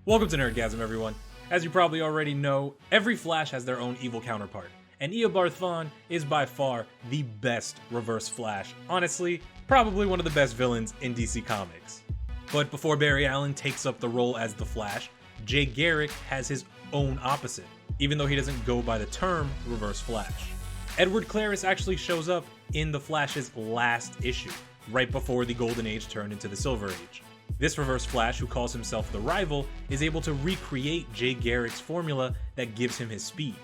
Welcome to Nerdgasm, everyone. As you probably already know, every Flash has their own evil counterpart, and Eobard Thawne is by far the best Reverse Flash. Honestly, probably one of the best villains in DC Comics. But before Barry Allen takes up the role as the Flash, Jay Garrick has his own opposite, even though he doesn't go by the term Reverse Flash. Edward Claris actually shows up in the Flash's last issue, right before the Golden Age turned into the Silver Age. This Reverse Flash, who calls himself the Rival, is able to recreate Jay Garrick's formula that gives him his speed.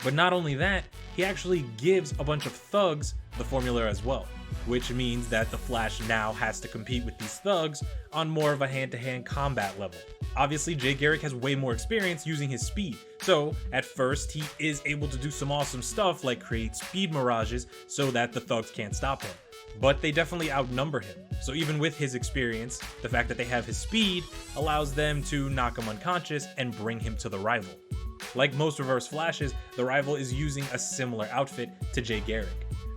But not only that, he actually gives a bunch of thugs the formula as well, which means that the Flash now has to compete with these thugs on more of a hand-to-hand combat level. Obviously, Jay Garrick has way more experience using his speed, so at first he is able to do some awesome stuff like create speed mirages so that the thugs can't stop him. But they definitely outnumber him, so even with his experience, the fact that they have his speed allows them to knock him unconscious and bring him to the Rival. Like most Reverse Flashes, the Rival is using a similar outfit to Jay Garrick.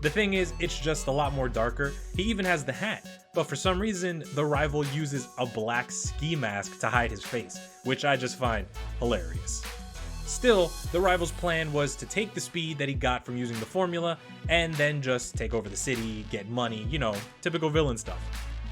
The thing is, it's just a lot more darker. He even has the hat, but for some reason, the Rival uses a black ski mask to hide his face, which I just find hilarious. Still, the Rival's plan was to take the speed that he got from using the formula and then just take over the city, get money, typical villain stuff.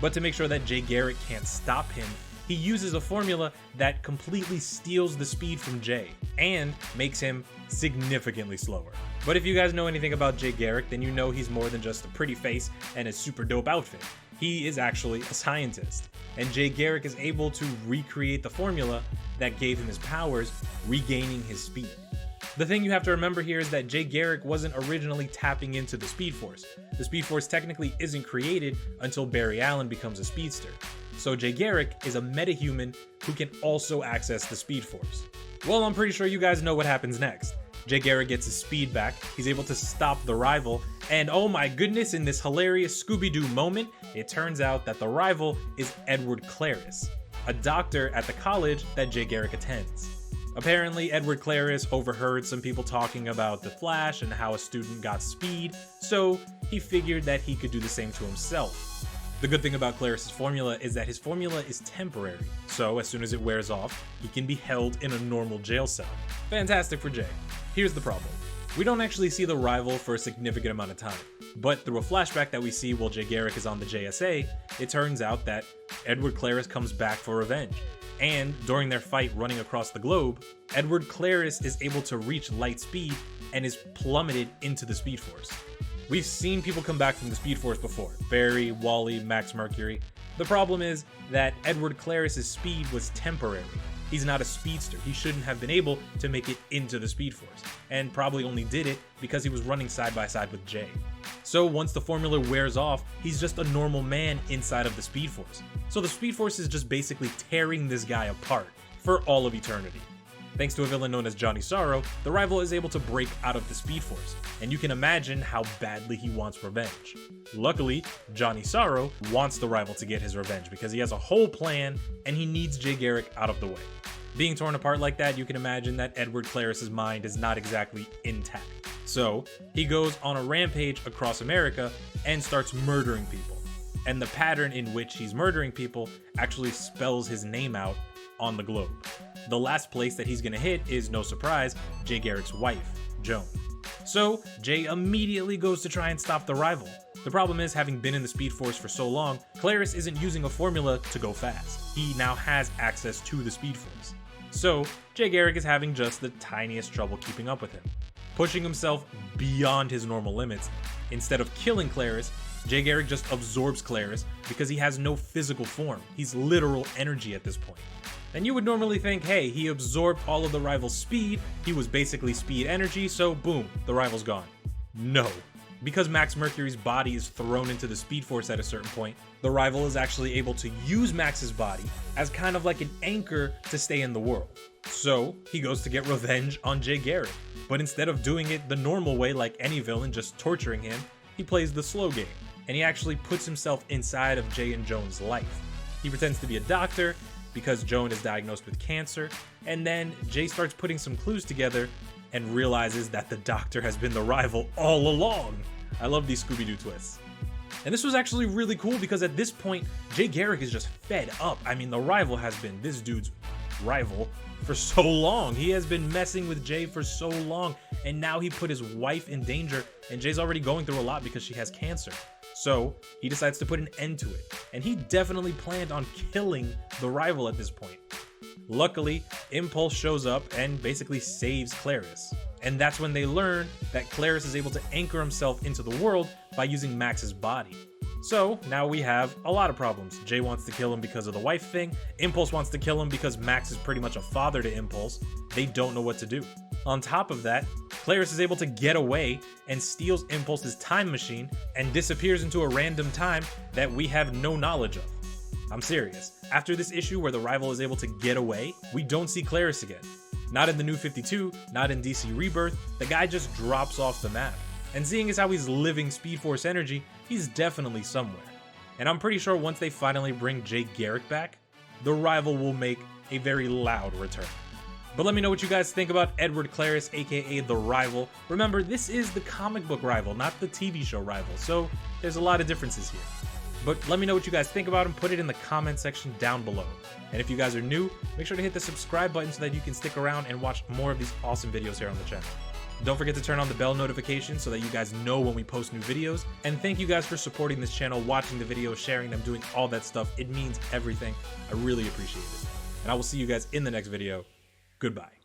But to make sure that Jay Garrick can't stop him, he uses a formula that completely steals the speed from Jay and makes him significantly slower. But if you guys know anything about Jay Garrick, then you know he's more than just a pretty face and a super dope outfit. He is actually a scientist, and Jay Garrick is able to recreate the formula that gave him his powers, regaining his speed. The thing you have to remember here is that Jay Garrick wasn't originally tapping into the Speed Force. The Speed Force technically isn't created until Barry Allen becomes a speedster. So Jay Garrick is a metahuman who can also access the Speed Force. Well, I'm pretty sure you guys know what happens next. Jay Garrick gets his speed back, he's able to stop the Rival, and oh my goodness, in this hilarious Scooby-Doo moment, it turns out that the Rival is Edward Claris, a doctor at the college that Jay Garrick attends. Apparently, Edward Claris overheard some people talking about the Flash and how a student got speed, so he figured that he could do the same to himself. The good thing about Clariss's formula is that his formula is temporary, so as soon as it wears off, he can be held in a normal jail cell. Fantastic for Jay. Here's the problem. We don't actually see the Rival for a significant amount of time, but through a flashback that we see while Jay Garrick is on the JSA, it turns out that Edward Claris comes back for revenge. And during their fight running across the globe, Edward Claris is able to reach light speed and is plummeted into the Speed Force. We've seen people come back from the Speed Force before, Barry, Wally, Max Mercury. The problem is that Edward Claris's speed was temporary. He's not a speedster. He shouldn't have been able to make it into the Speed Force, and probably only did it because he was running side by side with Jay. So once the formula wears off, he's just a normal man inside of the Speed Force. So the Speed Force is just basically tearing this guy apart for all of eternity. Thanks to a villain known as Johnny Sorrow, the Rival is able to break out of the Speed Force, and you can imagine how badly he wants revenge. Luckily, Johnny Sorrow wants the Rival to get his revenge because he has a whole plan and he needs Jay Garrick out of the way. Being torn apart like that, you can imagine that Edward Claris's mind is not exactly intact. So, he goes on a rampage across America and starts murdering people. And the pattern in which he's murdering people actually spells his name out on the globe. The last place that he's gonna hit is, no surprise, Jay Garrick's wife, Joan. So, Jay immediately goes to try and stop the Rival. The problem is, having been in the Speed Force for so long, Clarris isn't using a formula to go fast. He now has access to the Speed Force. So, Jay Garrick is having just the tiniest trouble keeping up with him. Pushing himself beyond his normal limits, instead of killing Clarris, Jay Garrick just absorbs Clarris because he has no physical form. He's literal energy at this point. And you would normally think, hey, he absorbed all of the Rival's speed, he was basically speed energy, so boom, the Rival's gone. No. Because Max Mercury's body is thrown into the Speed Force at a certain point, the Rival is actually able to use Max's body as kind of like an anchor to stay in the world. So, he goes to get revenge on Jay Garrick. But instead of doing it the normal way like any villain, just torturing him, he plays the slow game. And he actually puts himself inside of Jay and Joan's life. He pretends to be a doctor, because Joan is diagnosed with cancer, and then Jay starts putting some clues together and realizes that the doctor has been the Rival all along. I love these Scooby-Doo twists. And this was actually really cool because at this point, Jay Garrick is just fed up. I mean, the Rival has been this dude's rival for so long. He has been messing with Jay for so long, and now he put his wife in danger, and Jay's already going through a lot because she has cancer. So he decides to put an end to it, and he definitely planned on killing the rival at this point. Luckily, Impulse shows up and basically saves Clarris. And that's when they learn that Clarris is able to anchor himself into the world by using Max's body. So now we have a lot of problems. Jay wants to kill him because of the wife thing. Impulse wants to kill him because Max is pretty much a father to Impulse. They don't know what to do. On top of that, Clarris is able to get away and steals Impulse's time machine and disappears into a random time that we have no knowledge of. I'm serious. After this issue where the rival is able to get away, we don't see Clarris again. Not in the New 52, not in DC Rebirth, the guy just drops off the map. And seeing as how he's living Speed Force energy, he's definitely somewhere. And I'm pretty sure once they finally bring Jay Garrick back, the rival will make a very loud return. But let me know what you guys think about Edward Claris, aka the rival. Remember, this is the comic book rival, not the TV show rival, so there's a lot of differences here. But let me know what you guys think about him, put it in the comment section down below. And if you guys are new, make sure to hit the subscribe button so that you can stick around and watch more of these awesome videos here on the channel. Don't forget to turn on the bell notification so that you guys know when we post new videos. And thank you guys for supporting this channel, watching the videos, sharing them, doing all that stuff. It means everything. I really appreciate it. And I will see you guys in the next video. Goodbye.